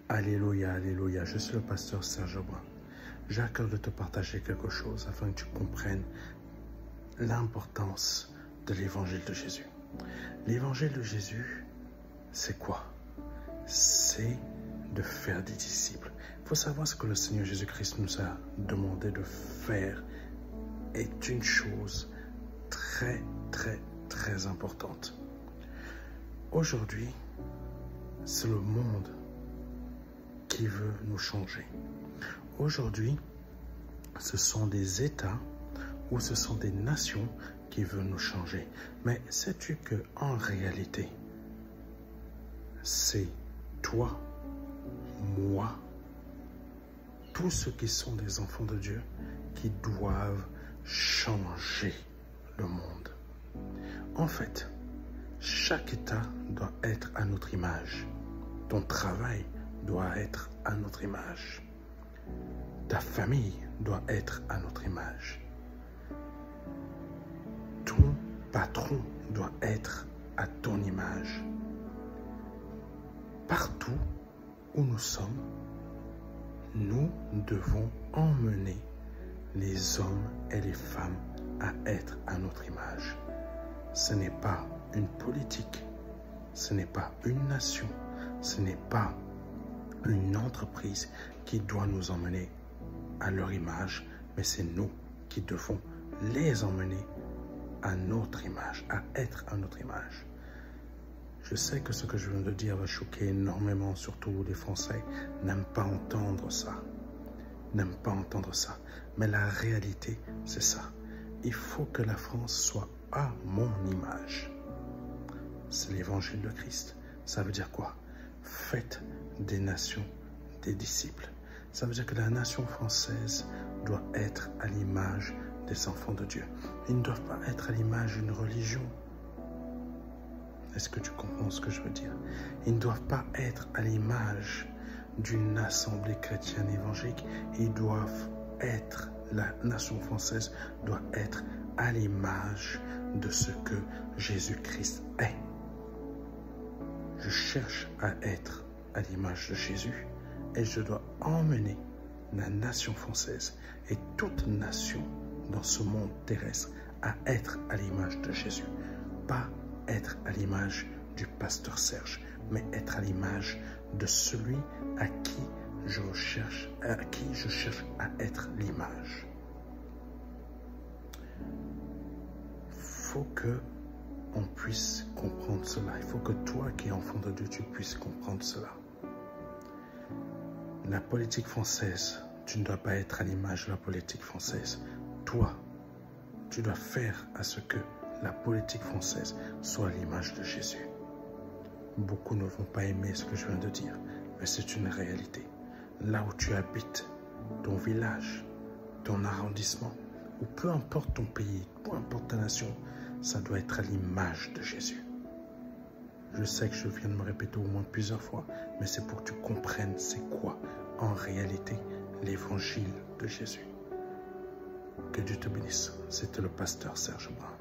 Alléluia, alléluia, je suis le pasteur Serge Brun. J'ai à cœur de te partager quelque chose afin que tu comprennes l'importance de l'évangile de Jésus. L'évangile de Jésus, c'est quoi? C'est de faire des disciples. Il faut savoir ce que le Seigneur Jésus-Christ nous a demandé de faire est une chose très, très, très importante. Aujourd'hui, c'est le monde qui veut nous changer. Aujourd'hui, ce sont des États ou ce sont des nations qui veulent nous changer. Mais sais-tu qu'en réalité, c'est toi, moi, tous ceux qui sont des enfants de Dieu qui doivent changer le monde. En fait, chaque État doit être à notre image. Ton travail doit être à notre image. Ta famille doit être à notre image. Ton patron doit être à ton image. Partout où nous sommes, nous devons emmener les hommes et les femmes à être à notre image. Ce n'est pas une politique, ce n'est pas une nation, ce n'est pas une entreprise qui doit nous emmener à leur image, mais c'est nous qui devons les emmener à notre image, à être à notre image. Je sais que ce que je viens de dire va choquer énormément, surtout les Français n'aiment pas entendre ça. N'aiment pas entendre ça. Mais la réalité, c'est ça. Il faut que la France soit à mon image. C'est l'évangile de Christ. Ça veut dire quoi? Faites des nations des disciples. Ça veut dire que la nation française doit être à l'image des enfants de Dieu. Ils ne doivent pas être à l'image d'une religion. Est-ce que tu comprends ce que je veux dire? Ils ne doivent pas être à l'image d'une assemblée chrétienne évangélique. Ils doivent être, la nation française doit être à l'image de ce que Jésus-Christ est. Je cherche à être à l'image de Jésus et je dois emmener la nation française et toute nation dans ce monde terrestre à être à l'image de Jésus. Pas être à l'image du pasteur Serge, mais être à l'image de celui à qui je cherche à être l'image. Il faut que on puisse comprendre cela. Il faut que toi qui es enfant de Dieu, tu puisses comprendre cela. La politique française, tu ne dois pas être à l'image de la politique française. Toi, tu dois faire à ce que la politique française soit à l'image de Jésus. Beaucoup ne vont pas aimer ce que je viens de dire, mais c'est une réalité. Là où tu habites, ton village, ton arrondissement, ou peu importe ton pays, peu importe ta nation, ça doit être à l'image de Jésus. Je sais que je viens de me répéter au moins plusieurs fois, mais c'est pour que tu comprennes c'est quoi en réalité l'évangile de Jésus. Que Dieu te bénisse. C'était le pasteur Serge Brun.